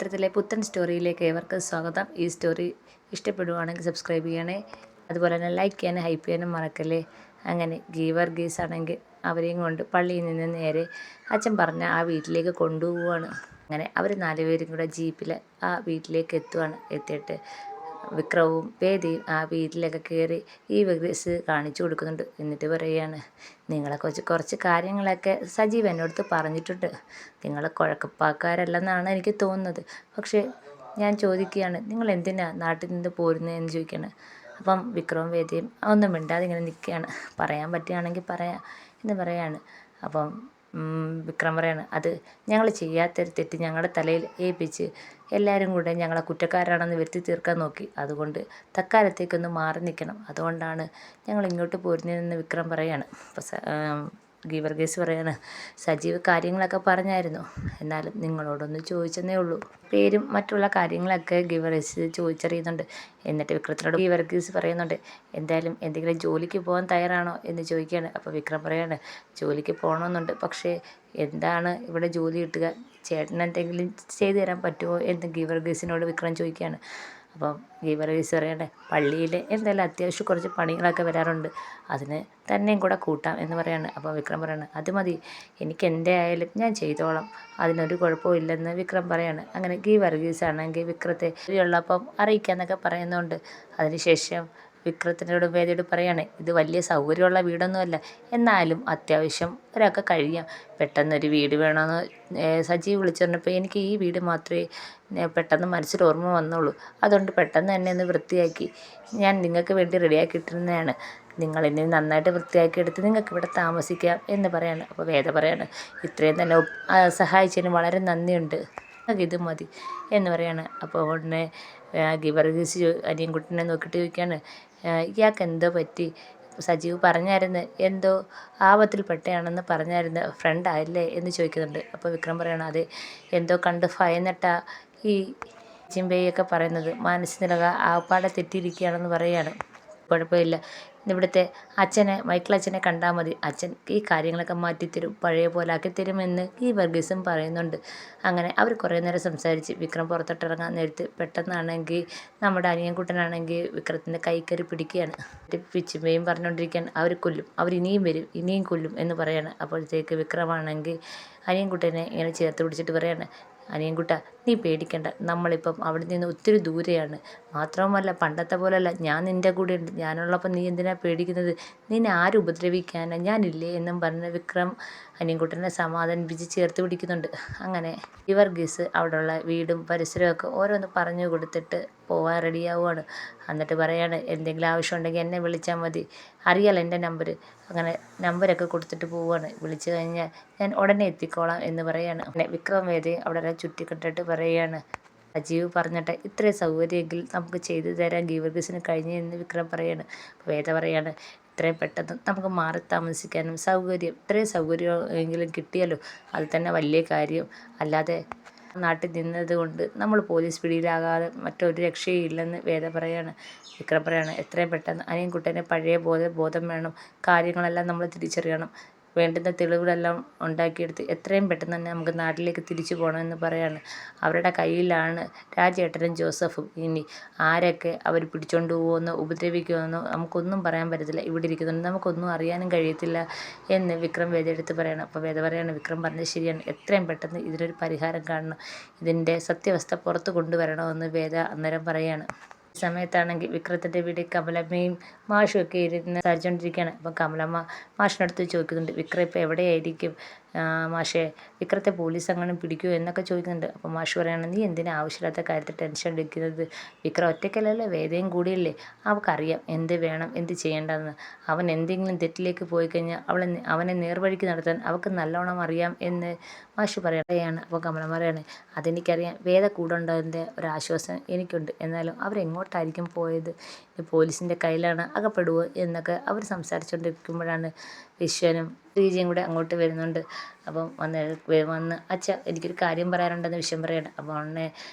കഥാപാത്രത്തിലെ പുത്തൻ സ്റ്റോറിയിലേക്ക് ഏവർക്കും സ്വാഗതം. ഈ സ്റ്റോറി ഇഷ്ടപ്പെടുവാണെങ്കിൽ സബ്സ്ക്രൈബ് ചെയ്യണേ. അതുപോലെ തന്നെ ലൈക്ക് ചെയ്യാനും ഹൈപ്പ് ചെയ്യാനും മറക്കല്ലേ. അങ്ങനെ ഗീവർഗീസ് ആണെങ്കിൽ അവരെയും കൊണ്ട് പള്ളിയിൽ നിന്ന് നേരെ അച്ഛൻ പറഞ്ഞ ആ വീട്ടിലേക്ക് കൊണ്ടുപോവുകയാണ്. അങ്ങനെ അവർ 4 പേരും കൂടെ ജീപ്പിൽ ആ വീട്ടിലേക്ക് എത്തുകയാണ്. എത്തിയിട്ട് വിക്രവും വേദിയും ആ വീട്ടിലൊക്കെ കയറി ഈ വർഗീസ് കാണിച്ചു കൊടുക്കുന്നുണ്ട്. എന്നിട്ട് പറയുകയാണ്, നിങ്ങളെ കുറച്ച് കാര്യങ്ങളൊക്കെ സജീവ് എന്നോടത്ത് പറഞ്ഞിട്ടുണ്ട്. നിങ്ങൾ കുഴക്കപ്പാക്കാരല്ലെന്നാണ് എനിക്ക് തോന്നുന്നത്. പക്ഷേ ഞാൻ ചോദിക്കുകയാണ്, നിങ്ങൾ എന്തിനാ നാട്ടിൽ നിന്ന് പോരുന്നത് എന്ന് ചോദിക്കുകയാണ്. അപ്പം വിക്രവും വേദിയും ഒന്നും മിണ്ടാതെ ഇങ്ങനെ നിൽക്കുകയാണ്. പറയാൻ പറ്റുകയാണെങ്കിൽ പറയാം എന്ന് പറയാണ്. അപ്പം വിക്രം പറയാണ്, അത് ഞങ്ങൾ ചെയ്യാത്തൊരു തെറ്റ് ഞങ്ങളുടെ തലയിൽ ഏൽപ്പിച്ച് എല്ലാവരും കൂടെ ഞങ്ങളെ കുറ്റക്കാരാണെന്ന് വരുത്തി തീർക്കാൻ നോക്കി. അതുകൊണ്ട് തൽക്കാലത്തേക്കൊന്ന് മാറി നിൽക്കണം. അതുകൊണ്ടാണ് ഞങ്ങൾ ഇങ്ങോട്ട് പോരുന്നതെന്ന് വിക്രം പറയാണ്. അപ്പോൾ ഗീവർഗീസ് പറയാണ്, സജീവ് കാര്യങ്ങളൊക്കെ പറഞ്ഞായിരുന്നു, എന്നാലും നിങ്ങളോടൊന്ന് ചോദിച്ചെന്നേ ഉള്ളൂ. പേരും മറ്റുള്ള കാര്യങ്ങളൊക്കെ ഗീവർഗീസ് ചോദിച്ചറിയുന്നുണ്ട്. എന്നിട്ട് വിക്രത്തിനോട് ഗീവർഗീസ് പറയുന്നുണ്ട്, എന്തായാലും എന്തെങ്കിലും ജോലിക്ക് പോകാൻ തയ്യാറാണോ എന്ന് ചോദിക്കുകയാണ്. അപ്പോൾ വിക്രം പറയാണ്, ജോലിക്ക് പോകണമെന്നുണ്ട്, പക്ഷേ എന്താണ് ഇവിടെ ജോലി കിട്ടുക, ചേട്ടൻ എന്തെങ്കിലും ചെയ്തു തരാൻ പറ്റുമോ എന്ന് ഗീവർഗീസിനോട് വിക്രം ചോദിക്കുകയാണ്. അപ്പം ഗീവർഗീസ് പറയണ്ടേ, പള്ളിയിൽ എന്തായാലും അത്യാവശ്യം കുറച്ച് പണികളൊക്കെ വരാറുണ്ട്, അതിന് തന്നെയും കൂടെ കൂട്ടാം എന്ന് പറയാണ്. അപ്പോൾ വിക്രം പറയാണ്, അത് മതി, എനിക്ക് എൻ്റെ ആയാലും ഞാൻ ചെയ്തോളാം, അതിനൊരു കുഴപ്പവും ഇല്ലെന്ന് വിക്രം പറയാണ്. അങ്ങനെ ഗീവർഗീസ് ആണെങ്കിൽ വിക്രത്തെ ഉള്ളപ്പം അറിയിക്കാമെന്നൊക്കെ പറയുന്നുണ്ട്. അതിനുശേഷം വിക്രത്തിനോട് വേദിയോട് പറയാണ്, ഇത് വലിയ സൗകര്യമുള്ള വീടൊന്നുമല്ല, എന്നാലും അത്യാവശ്യം ഒരാൾക്ക് കഴിയാം. പെട്ടെന്നൊരു വീട് വേണമെന്ന് സജീവ് വിളിച്ചു പറഞ്ഞപ്പോൾ എനിക്ക് ഈ വീട് മാത്രമേ പെട്ടെന്ന് മനസ്സിൽ ഓർമ്മ വന്നുള്ളൂ. അതുകൊണ്ട് പെട്ടെന്ന് തന്നെ ഒന്ന് വൃത്തിയാക്കി ഞാൻ നിങ്ങൾക്ക് വേണ്ടി റെഡിയാക്കിയിട്ടിരുന്നതാണ്. നിങ്ങളിനി നന്നായിട്ട് വൃത്തിയാക്കി എടുത്ത് നിങ്ങൾക്ക് ഇവിടെ താമസിക്കാം എന്ന് പറയാണ്. അപ്പോൾ വേദ പറയാണ്, ഇത്രയും തന്നെ സഹായിച്ചതിന് വളരെ നന്ദിയുണ്ട്, ഇത് മതി എന്ന് പറയാണ്. അപ്പോൾ ഉടനെ ഗീവർഗീസ് അനിയൻകുട്ടനെ നോക്കിയിട്ട് ചോദിക്കുകയാണ്, ഇയാൾക്ക് എന്തോ പറ്റി? സജീവ് പറഞ്ഞായിരുന്നു എന്തോ ആപത്തിൽപ്പെട്ടയാണെന്ന് പറഞ്ഞായിരുന്നു, ഫ്രണ്ടായില്ലേ എന്ന് ചോദിക്കുന്നുണ്ട്. അപ്പോൾ വിക്രം പറയണം, അതെ, എന്തോ കണ്ട് ഭയന്നിട്ടാ ഈ ചിമ്പയൊക്കെ പറയുന്നത്, മനസ്സിനിലക ആപ്പാടെ തെറ്റിയിരിക്കുകയാണെന്ന് പറയുകയാണ്. കുഴപ്പമില്ല, ഇവിടുത്തെ അച്ഛനെ മൈക്കിൾ അച്ഛനെ കണ്ടാൽ മതി, അച്ഛൻ ഈ കാര്യങ്ങളൊക്കെ മാറ്റിത്തരും, പഴയ പോലെ ആക്കിത്തരുമെന്ന് ഈ വർഗീസും പറയുന്നുണ്ട്. അങ്ങനെ അവർ കുറേ നേരം സംസാരിച്ച് വിക്രം പുറത്തോട്ടിറങ്ങാൻ നേരത്ത് പെട്ടെന്നാണെങ്കിൽ നമ്മുടെ അനിയൻകുട്ടനാണെങ്കിൽ വിക്രത്തിൻ്റെ കൈ കയറി പിടിക്കുകയാണ്. പിച്ചുമ്പയും പറഞ്ഞുകൊണ്ടിരിക്കാൻ, അവർ കൊല്ലും, അവർ ഇനിയും വരും, ഇനിയും കൊല്ലും എന്ന് പറയാണ്. അപ്പോഴത്തേക്ക് വിക്രമാണെങ്കിൽ അനിയൻകുട്ടനെ ഇങ്ങനെ ചേർത്ത് പിടിച്ചിട്ട് പറയാണ്, അനിയൻകുട്ട നീ പേടിക്കണ്ട, നമ്മളിപ്പം അവിടെ നിന്ന് ഒത്തിരി ദൂരെയാണ്, മാത്രവുമല്ല പണ്ടത്തെ പോലെയല്ല, ഞാൻ നിൻ്റെ കൂടെ ഉണ്ട്, ഞാനുള്ളപ്പം നീ എന്തിനാ പേടിക്കുന്നത്, നിന്നെ ആരും ഉപദ്രവിക്കാനാ, ഞാനില്ലേ എന്നും പറഞ്ഞ് വിക്രം അനിയൻകുട്ടനെ സമാധാനിപ്പിച്ച് ചേർത്ത് പിടിക്കുന്നുണ്ട്. അങ്ങനെ ഈ വർഗീസ് അവിടെയുള്ള വീടും പരിസരമൊക്കെ ഓരോന്ന് പറഞ്ഞു കൊടുത്തിട്ട് പോവാൻ റെഡിയാവുകയാണ്. എന്നിട്ട് പറയാണ്, എന്തെങ്കിലും ആവശ്യമുണ്ടെങ്കിൽ എന്നെ വിളിച്ചാൽ മതി, അറിയാലോ എൻ്റെ നമ്പർ. അങ്ങനെ നമ്പരൊക്കെ കൊടുത്തിട്ട് പോവുകയാണ്. വിളിച്ചു കഴിഞ്ഞാൽ ഞാൻ ഉടനെ എത്തിക്കോളാം എന്ന് പറയാണ്. പിന്നെ വിക്രം വേദി അവിടെ ചുറ്റിക്കണ്ടിട്ട് പറയുകയാണ്, സജീവ് പറഞ്ഞിട്ട് ഇത്രയും സൗകര്യമെങ്കിൽ നമുക്ക് ചെയ്തു തരാൻ ഗീവർഗീസിന് കഴിഞ്ഞു എന്ന് വിക്രം പറയാണ്. വേദ പറയാണ്, ഇത്രയും പെട്ടെന്ന് നമുക്ക് മാറി താമസിക്കാനും സൗകര്യം, ഇത്രയും സൗകര്യം എങ്കിലും കിട്ടിയല്ലോ, അത് തന്നെ വലിയ കാര്യം, അല്ലാതെ നാട്ടിൽ നിന്നത് കൊണ്ട് നമ്മൾ പോലീസ് പിടിയിലാകാതെ മറ്റൊരു രക്ഷയും ഇല്ലെന്ന് വേദ പറയാണ്. വിക്രം പറയാണ്, എത്രയും പെട്ടെന്ന് അനിയൻകുട്ടനെ പഴയ ബോധം വേണം, കാര്യങ്ങളെല്ലാം നമ്മൾ തിരിച്ചറിയണം, വേണ്ടുന്ന തെളിവുകളെല്ലാം ഉണ്ടാക്കിയെടുത്ത് എത്രയും പെട്ടെന്ന് തന്നെ നമുക്ക് നാട്ടിലേക്ക് തിരിച്ചു പോകണമെന്ന് പറയാണ്. അവരുടെ കയ്യിലാണ് രാജേട്ടനും ജോസഫും. ഇനി ആരൊക്കെ അവർ പിടിച്ചുകൊണ്ട് പോകുമെന്നോ ഉപദ്രവിക്കുമെന്നോ നമുക്കൊന്നും പറയാൻ പറ്റത്തില്ല, ഇവിടെ ഇരിക്കുന്നുണ്ട് നമുക്കൊന്നും അറിയാനും കഴിയത്തില്ല എന്ന് വിക്രം വേദയെടുത്ത് പറയണം. അപ്പോൾ വേദ പറയാണ്, വിക്രം പറഞ്ഞത് ശരിയാണ്, എത്രയും പെട്ടെന്ന് ഇതിനൊരു പരിഹാരം കാണണം, ഇതിൻ്റെ സത്യാവസ്ഥ പുറത്ത് കൊണ്ടുവരണമെന്ന് വേദ അന്നേരം പറയാണ്. ഈ സമയത്താണെങ്കിൽ വിക്രത്തിൻ്റെ വീട്ടിൽ കമലമ്മയും മാഷും ഒക്കെ ഇരുന്ന് സംസാരിച്ചുകൊണ്ടിരിക്കുകയാണ്. അപ്പം കമലമ്മ മാഷിനടുത്ത് ചോദിക്കുന്നുണ്ട്, വിക്രം ഇപ്പോൾ എവിടെയായിരിക്കും മാഷേ, വിക്രത്തെ പോലീസ് അങ്ങനെ പിടിക്കുമോ എന്നൊക്കെ ചോദിക്കുന്നുണ്ട്. അപ്പോൾ മാഷ് പറയുകയാണ്, നീ എന്തിനാ ആവശ്യമില്ലാത്ത കാര്യത്തിൽ ടെൻഷൻ എടുക്കുന്നത്, വിക്രം ഒറ്റയ്ക്കല്ലല്ലോ, വേദയും കൂടിയല്ലേ, അവൾക്കറിയാം എന്ത് വേണം എന്ത് ചെയ്യേണ്ടതെന്ന്, അവൻ എന്തെങ്കിലും തെറ്റിലേക്ക് പോയി കഴിഞ്ഞാൽ അവനെ നേർവഴിക്ക് നടത്താൻ അവൾക്ക് നല്ലോണം അറിയാം എന്ന് മാഷ് പറയുകയാണ്. അപ്പോൾ കമലമ്മ പറയാണ്, അതെനിക്കറിയാം, വേദ കൂടെ ഉണ്ടതിൻ്റെ ഒരാശ്വാസം എനിക്കുണ്ട്, എന്നാലും അവരെങ്ങോട്ടായിരിക്കും പോയത്, പോലീസിൻ്റെ കയ്യിലാണ് അകപ്പെടുവോ എന്നൊക്കെ അവർ സംസാരിച്ചുകൊണ്ടിരിക്കുമ്പോഴാണ് വിശ്വനും ശ്രീജിയും കൂടെ അങ്ങോട്ട് വരുന്നുണ്ട്. അപ്പം വന്ന് അച്ഛ എനിക്കൊരു കാര്യം പറയാനുണ്ടെന്ന് വിശ്വൻ പറയണം. അപ്പോൾ ഉടനെ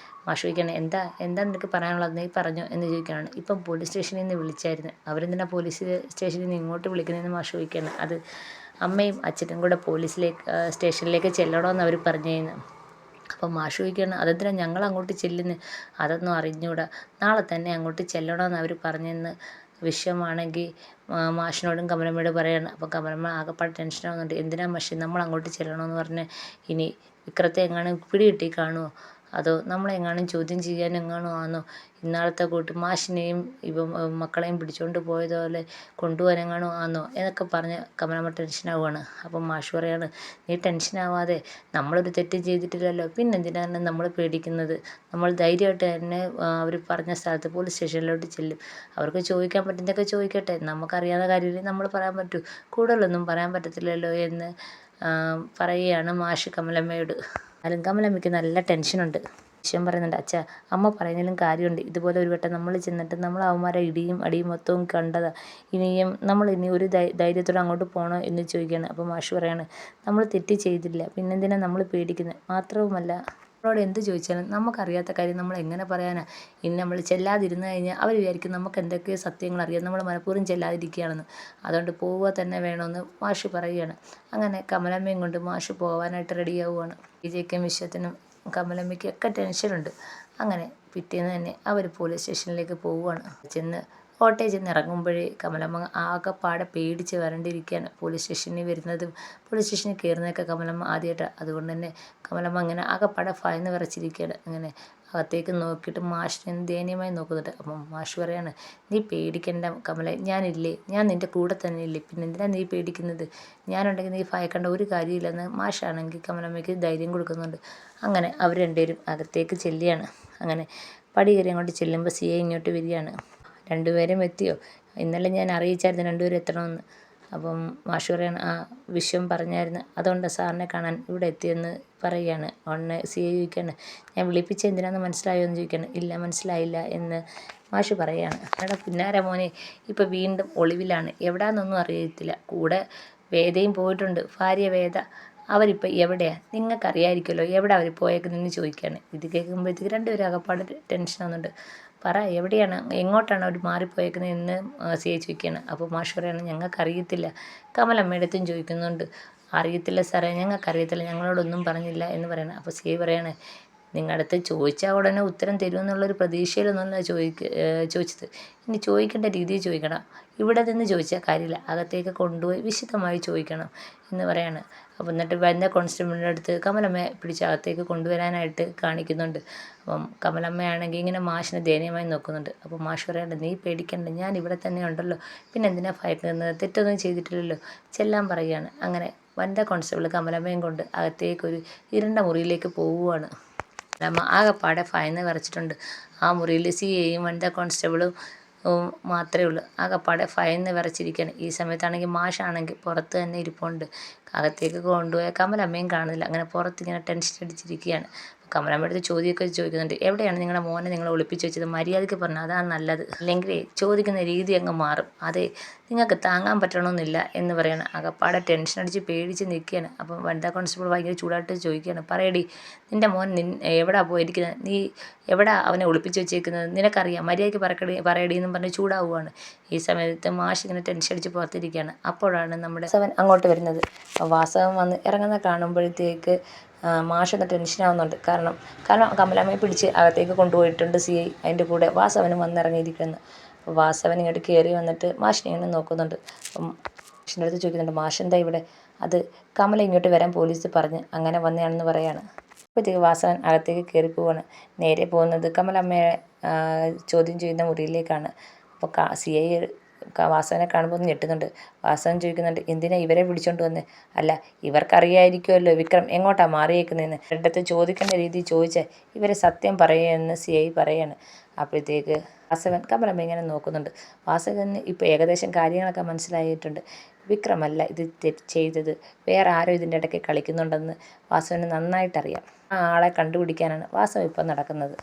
മാഷ് ചോദിക്കുകയാണ്, എന്താ നിനക്ക് പറയാനുള്ളത്, നീ പറഞ്ഞോ എന്ന് ചോദിക്കുകയാണ്. ഇപ്പം പോലീസ് സ്റ്റേഷനിൽ നിന്ന് വിളിച്ചായിരുന്നു, അവരെന്തിനാ പോലീസ് സ്റ്റേഷനിൽ നിന്ന് ഇങ്ങോട്ട് വിളിക്കുന്നതെന്ന് മാഷ് ചോദിക്കുകയാണ്. അത് അമ്മയും അച്ഛനും കൂടെ സ്റ്റേഷനിലേക്ക് ചെല്ലണമെന്ന് അവർ പറഞ്ഞിരുന്നു, അപ്പം മാഷ് ചോദിക്കുകയാണ് അതെന്തിനാ ഞങ്ങൾ അങ്ങോട്ട് ചെല്ലുന്നത്? അതൊന്നും അറിഞ്ഞൂടാ, നാളെ തന്നെ അങ്ങോട്ട് ചെല്ലണമെന്ന് അവർ പറഞ്ഞെന്ന് വിഷയമാണെങ്കിൽ മാഷിനോടും കമലമ്മയോട് പറയാണ്. അപ്പോൾ കമലമ്മ ആകെപ്പാട് ടെൻഷനാവുന്നുണ്ട്. എന്തിനാ മാഷേ നമ്മൾ അങ്ങോട്ട് ചെല്ലണമെന്ന് പറഞ്ഞ് ഇനി വിക്രത്തെ എങ്ങാനും പിടികിട്ടി കാണുമോ, അതോ നമ്മളെങ്ങാനും ചോദ്യം ചെയ്യാനെങ്ങാനും ആണോ ഇന്നാളത്തെ കൂട്ട് മാഷിനെയും മക്കളെയും പിടിച്ചുകൊണ്ട് പോയതുപോലെ കൊണ്ടുപോകാനെങ്ങാനും ആണോ എന്നൊക്കെ പറഞ്ഞ് കമലമ്മ ടെൻഷനാവുകയാണ്. അപ്പം മാഷ് പറയാണ്, നീ ടെൻഷനാവാതെ, നമ്മളൊരു തെറ്റും ചെയ്തിട്ടില്ലല്ലോ, പിന്നെന്തിനാണ് നമ്മൾ പേടിക്കുന്നത്? നമ്മൾ ധൈര്യമായിട്ട് തന്നെ അവർ പറഞ്ഞ സ്ഥലത്ത് പോലീസ് സ്റ്റേഷനിലോട്ട് ചെല്ലും. അവർക്ക് ചോദിക്കാൻ പറ്റുന്നതൊക്കെ ചോദിക്കട്ടെ, നമുക്കറിയാവുന്ന കാര്യമില്ലേ നമ്മൾ പറയാൻ പറ്റൂ, കൂടുതലൊന്നും പറയാൻ പറ്റത്തില്ലല്ലോ എന്ന് പറയുകയാണ് മാഷ് കമലമ്മയോട്. എന്നാലും കമലമ്മയ്ക്ക് നല്ല ടെൻഷനുണ്ട്. വിഷയം പറയുന്നുണ്ട്, അച്ഛാ അമ്മ പറയുന്നതിലും കാര്യമുണ്ട്. ഇതുപോലെ ഒരു വട്ടം നമ്മൾ ചെന്നിട്ട് നമ്മൾ അവന്മാരെ ഇടിയും അടിയും മൊത്തവും കണ്ടതാ. ഇനി ഒരു ധൈര്യത്തോടെ അങ്ങോട്ട് പോകണോ എന്ന് ചോദിക്കുകയാണ്. അപ്പോൾ മാഷ് പറയാണ്, നമ്മൾ തെറ്റ് ചെയ്തില്ല, പിന്നെന്തിനാണ് നമ്മൾ പേടിക്കുന്നത്? മാത്രവുമല്ല നമ്മളോട് എന്ത് ചോദിച്ചാലും നമുക്കറിയാത്ത കാര്യം നമ്മൾ എങ്ങനെ പറയാനാ? ഇനി നമ്മൾ ചെല്ലാതിരുന്ന് കഴിഞ്ഞാൽ അവർ വിചാരിക്കും നമുക്ക് എന്തൊക്കെയോ സത്യങ്ങൾ അറിയാം, നമ്മൾ മനഃപൂർവ്വം ചെല്ലാതിരിക്കുകയാണെന്ന്. അതുകൊണ്ട് പോവുക തന്നെ വേണമെന്ന് മാഷ് പറയുകയാണ്. അങ്ങനെ കമലമ്മയും കൊണ്ട് മാഷ് പോകാനായിട്ട് റെഡിയാവുകയാണ്. വിജയ്ക്കും വിശ്വത്തിനും കമലമ്മയ്ക്കും ഒക്കെ ടെൻഷനുണ്ട്. അങ്ങനെ പിറ്റേന്ന് തന്നെ അവർ പോലീസ് സ്റ്റേഷനിലേക്ക് പോവുകയാണ്. ഓട്ടോയിൽ ചെന്ന് ഇറങ്ങുമ്പോഴേ കമലമ്മ ആകെപ്പാടെ പേടിച്ച് വരണ്ടിരിക്കുകയാണ്. പോലീസ് സ്റ്റേഷനിൽ വരുന്നതും പോലീസ് സ്റ്റേഷനിൽ കയറുന്നതൊക്കെ കമലമ്മ ആദ്യമായിട്ടാണ്. അതുകൊണ്ട് തന്നെ കമലമ്മ അങ്ങനെ ആകെപ്പാടെ ഭയന്ന് വിറച്ചിരിക്കുകയാണ്. അങ്ങനെ അകത്തേക്ക് നോക്കിയിട്ട് മാഷിനെ ദയനീയമായി നോക്കുന്നുണ്ട്. അപ്പം മാഷ് പറയാണ്, നീ പേടിക്കണ്ട കമല, ഞാനില്ലേ, ഞാൻ നിൻ്റെ കൂടെ തന്നെ ഇല്ലേ, പിന്നെ എന്തിനാണ് നീ പേടിക്കുന്നത്? ഞാനുണ്ടെങ്കിൽ നീ ഭയക്കേണ്ട ഒരു കാര്യമില്ലെന്ന് മാഷാണെങ്കിൽ കമലമ്മയ്ക്ക് ധൈര്യം കൊടുക്കുന്നുണ്ട്. അങ്ങനെ അവർ രണ്ടുപേരും അകത്തേക്ക് ചെല്ലുകയാണ്. അങ്ങനെ പടി കയറി അങ്ങോട്ട് ചെല്ലുമ്പോൾ സിഐ ഇങ്ങോട്ട് വരികയാണ്. രണ്ടുപേരും എത്തിയോ? ഇന്നലെ ഞാൻ അറിയിച്ചായിരുന്നു രണ്ടുപേരും എത്തണമെന്ന്. അപ്പം മാഷ് പറയാണ്, ആ വിശ്വം പറഞ്ഞായിരുന്നു, അതുകൊണ്ട് സാറിനെ കാണാൻ ഇവിടെ എത്തിയെന്ന് പറയുകയാണ്. ഉടനെ സിഐ ചോദിക്കുകയാണ്, ഞാൻ വിളിപ്പിച്ച എന്തിനാണെന്ന് മനസ്സിലായോ എന്ന് ചോദിക്കുകയാണ്. ഇല്ല മനസ്സിലായില്ല എന്ന് മാഷ് പറയുകയാണ്. എടാ പിന്നാരെ മോനെ, ഇപ്പോൾ വീണ്ടും ഒളിവിലാണ്, എവിടാന്നൊന്നും അറിയത്തില്ല. കൂടെ വേദയും പോയിട്ടുണ്ട്, ഭാര്യ വേദ. അവരിപ്പോൾ എവിടെയാണ്? നിങ്ങൾക്കറിയാമായിരിക്കുമല്ലോ, എവിടെ അവർ പോയേക്കുന്നതെന്ന് ചോദിക്കുകയാണ്. ഇത് കേൾക്കുമ്പോഴത്തേക്ക് രണ്ടുപേരും അകപ്പാട് ടെൻഷൻ ആവുന്നുണ്ട്. പറ, എവിടെയാണ്, എങ്ങോട്ടാണ് അവർ മാറിപ്പോയേക്കുന്നത് എന്ന് സിഐ ചോദിക്കുകയാണ്. അപ്പോൾ മാഷ് പറയാണ്, ഞങ്ങൾക്കറിയത്തില്ല. കമലമ്മയുടെ അടുത്തും ചോദിക്കുന്നുണ്ട്. അറിയത്തില്ല സാറേ, ഞങ്ങൾക്കറിയത്തില്ല, ഞങ്ങളോടൊന്നും പറഞ്ഞില്ല എന്ന് പറയണം. അപ്പോൾ സിഐ പറയാണ്, നിങ്ങളുടെ അടുത്ത് ചോദിച്ചാൽ ഉടനെ ഉത്തരം തരുമെന്നുള്ളൊരു പ്രതീക്ഷയിലൊന്നുമല്ല ചോദിച്ചത്. ഇനി ചോദിക്കേണ്ട രീതിയിൽ ചോദിക്കണം. ഇവിടെ നിന്ന് ചോദിച്ചാൽ കാര്യമില്ല, അകത്തേക്ക് കൊണ്ടുപോയി വിശദമായി ചോദിക്കണം എന്ന് പറയാണ്. അപ്പോൾ എന്നിട്ട് വരുന്ന കോൺസ്റ്റബിളിൻ്റെ അടുത്ത് കമലമ്മയെ പിടിച്ച് അകത്തേക്ക് കൊണ്ടുവരാനായിട്ട് കാണിക്കുന്നുണ്ട്. അപ്പം കമലമ്മയാണെങ്കിൽ ഇങ്ങനെ മാഷിനെ ദയനീയമായി നോക്കുന്നുണ്ട്. അപ്പോൾ മാഷ് പറയണ്ട, നീ പേടിക്കണ്ട, ഞാൻ ഇവിടെ തന്നെ ഉണ്ടല്ലോ, പിന്നെ എന്തിനാ ഭയക്കുന്നത്, തെറ്റൊന്നും ചെയ്തിട്ടില്ലല്ലോ, ചെല്ലാൻ പറയുകയാണ്. അങ്ങനെ വനിതാ കോൺസ്റ്റബിൾ കമലമ്മയും കൊണ്ട് അകത്തേക്കൊരു ഇരുണ്ട മുറിയിലേക്ക് പോവുകയാണ്. കമലമ്മ ആകെപ്പാടെ ഭയന്ന് വിറച്ചിട്ടുണ്ട്. ആ മുറിയിൽ സിഐയും വനിതാ കോൺസ്റ്റബിളും മാത്രമേ ഉള്ളൂ. ആകെപ്പാടെ ഭയന്ന് വിറച്ചിരിക്കുകയാണ്. ഈ സമയത്താണെങ്കിൽ മാഷാണെങ്കിൽ പുറത്ത് തന്നെ ഇരിപ്പുണ്ട്. അകത്തേക്ക് കൊണ്ടുപോയ കമലമ്മയും കാണുന്നില്ല. അങ്ങനെ പുറത്തിങ്ങനെ ടെൻഷൻ അടിച്ചിരിക്കുകയാണ്. കമലമ്മയുടെ അടുത്ത് ചോദ്യമൊക്കെ ചോദിക്കുന്നുണ്ട്. എവിടെയാണ് നിങ്ങളുടെ മോനെ നിങ്ങൾ ഒളിപ്പിച്ച് വെച്ചത്? മര്യാദയ്ക്ക് പറഞ്ഞാൽ അതാണ് നല്ലത്, അല്ലെങ്കിൽ ചോദിക്കുന്ന രീതി അങ്ങ് മാറും. അതെ, നിങ്ങൾക്ക് താങ്ങാൻ പറ്റണമെന്നില്ല എന്ന് പറയണം. ആകെപ്പാടെ ടെൻഷൻ അടിച്ച് പേടിച്ച് നിൽക്കുകയാണ്. അപ്പം വനിതാ കോൺസ്റ്റബിൾ ഭയങ്കര ചൂടായിട്ട് ചോദിക്കുകയാണ്, പറയടി, നിൻ്റെ മോൻ എവിടാ പോയിരിക്കുന്നത്? നീ എവിടാ അവനെ ഒളിപ്പിച്ച് വെച്ചേക്കുന്നത്? നിനക്കറിയാം, മര്യാദയ്ക്ക് പറയടി എന്നും പറഞ്ഞ് ചൂടാവുകയാണ്. ഈ സമയത്ത് മാഷ് ഇങ്ങനെ ടെൻഷൻ അടിച്ച് പുറത്തിരിക്കുകയാണ്. അപ്പോഴാണ് നമ്മുടെ വാസവൻ അങ്ങോട്ട് വരുന്നത്. വാസവൻ വന്ന് ഇറങ്ങുന്ന കാണുമ്പോഴത്തേക്ക് മാഷൊന്ന് ടെൻഷനാവുന്നുണ്ട്. കാരണം കമലമ്മയെ പിടിച്ച് അകത്തേക്ക് കൊണ്ടുപോയിട്ടുണ്ട് സിഐ. അതിൻ്റെ കൂടെ വാസവനും വന്നിറങ്ങിയിരിക്കുന്നു. അപ്പോൾ വാസവൻ ഇങ്ങോട്ട് കയറി വന്നിട്ട് മാഷിനെ ഇങ്ങനെ നോക്കുന്നുണ്ട്. അപ്പം മാഷിൻ്റെ അടുത്ത് ചോദിക്കുന്നുണ്ട്, മാഷെന്താ ഇവിടെ? അത് കമല ഇങ്ങോട്ട് വരാൻ പോലീസ് പറഞ്ഞ് അങ്ങനെ വന്നതാണെന്ന് പറയാണ്. അപ്പോഴത്തേക്ക് വാസവൻ അകത്തേക്ക് കയറി പോവാണ്. നേരെ പോകുന്നത് കമലമ്മയെ ചോദ്യം ചെയ്യുന്ന മുറിയിലേക്കാണ്. അപ്പോൾ സിഐ വാസവനെ കാണുമ്പോൾ ഒന്ന് ഞെട്ടുന്നുണ്ട്. വാസവൻ ചോദിക്കുന്നുണ്ട്, എന്തിനാ ഇവരെ പിടിച്ചോണ്ട് വന്നേ? അല്ല, ഇവർക്കറിയായിരിക്കുമല്ലോ വിക്രം എങ്ങോട്ടാ മാറിയേക്കുന്നതെന്ന്. രണ്ടത്ത് ചോദിക്കേണ്ട രീതിയിൽ ചോദിച്ചാൽ ഇവരെ സത്യം പറയുമെന്ന് സിഐ പറയാണ്. അപ്പോഴത്തേക്ക് വാസവൻ കമലമ്മ ഇങ്ങനെ നോക്കുന്നുണ്ട്. വാസവന് ഇപ്പോൾ ഏകദേശം കാര്യങ്ങളൊക്കെ മനസ്സിലായിട്ടുണ്ട്. വിക്രമല്ല ഇത് ചെയ്തത്, വേറെ ആരോ ഇതിൻ്റെ ഇടയ്ക്ക് കളിക്കുന്നുണ്ടെന്ന് വാസവന് നന്നായിട്ടറിയാം. ആ ആളെ കണ്ടുപിടിക്കാനാണ് വാസവൻ ഇപ്പം നടക്കുന്നത്.